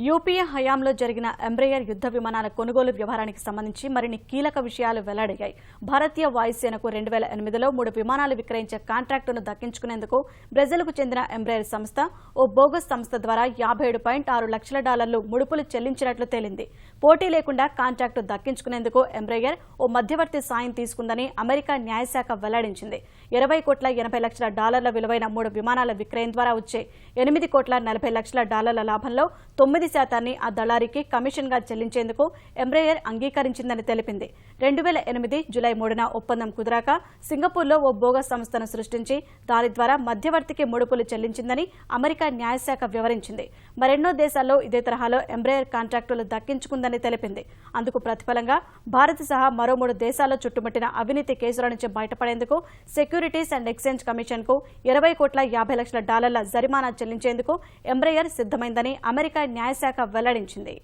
UPA హయాంలో జరిగిన Embraer యుద్ధ విమానాల కొనుగోలు వ్యవహారానికి సంబంధించి మరిన్ని కీలక విషయాలు వెల్లడయ్యాయి. భారతీయ వాయుసేనకు 2008లో 3 విమానాలు విక్రయించే కాంట్రాక్టును దక్కించుకునేందుకు బ్రెజిల్కు చెందిన ఎంబ్రేయర్ సంస్థ ఓ బోగస్ సంస్థ ద్వారా $57.6 లక్షల ముడుపులు చెల్లించినట్లు తేలింది. పోటీ లేకుండా కాంట్రాక్టు దక్కించుకునేందుకు ఎంబ్రేయర్ ఓ మధ్యవర్తి సాయం తీసుకుందని అమెరికా న్యాయశాఖ వెల్లడించింది. $20.80 విలువైన 3 విమానాల విక్రయం ద్వారా వచ్చే $8.40 లాభంలో 9% ఆ దళారీకి కమిషన్ గా చెల్లించేందుకు ఎంబ్రేయర్ అంగీకరించిందని తెలిపింది. 2008 జూలై 3న ఒప్పందం కుదిరాక సింగపూర్లో ఓ బోగస్ సంస్థను సృష్టించి దాని ద్వారా మధ్యవర్తికి ముడుపులు చెల్లించిందని అమెరికా న్యాయశాఖ వివరించింది. మరెన్నో దేశాల్లో ఇదే తరహాలో ఎంబ్రేయర్ కాంట్రాక్టులు దక్కించుకుందని తెలిపింది. అందుకు ప్రతిఫలంగా భారత్ సహా మరో 3 దేశాల్లో చుట్టుముట్టిన అవినీతి కేసుల నుంచి బయటపడేందుకు సెక్యూరిటీస్ అండ్ ఎక్స్చేంజ్ కమిషన్ కు $20.50 లక్షల జరిమానా చెల్లించేందుకు ఎంబ్రేయర్ సిద్ధమైందని అమెరికా న్యాయశాఖ వెల్లడించింది.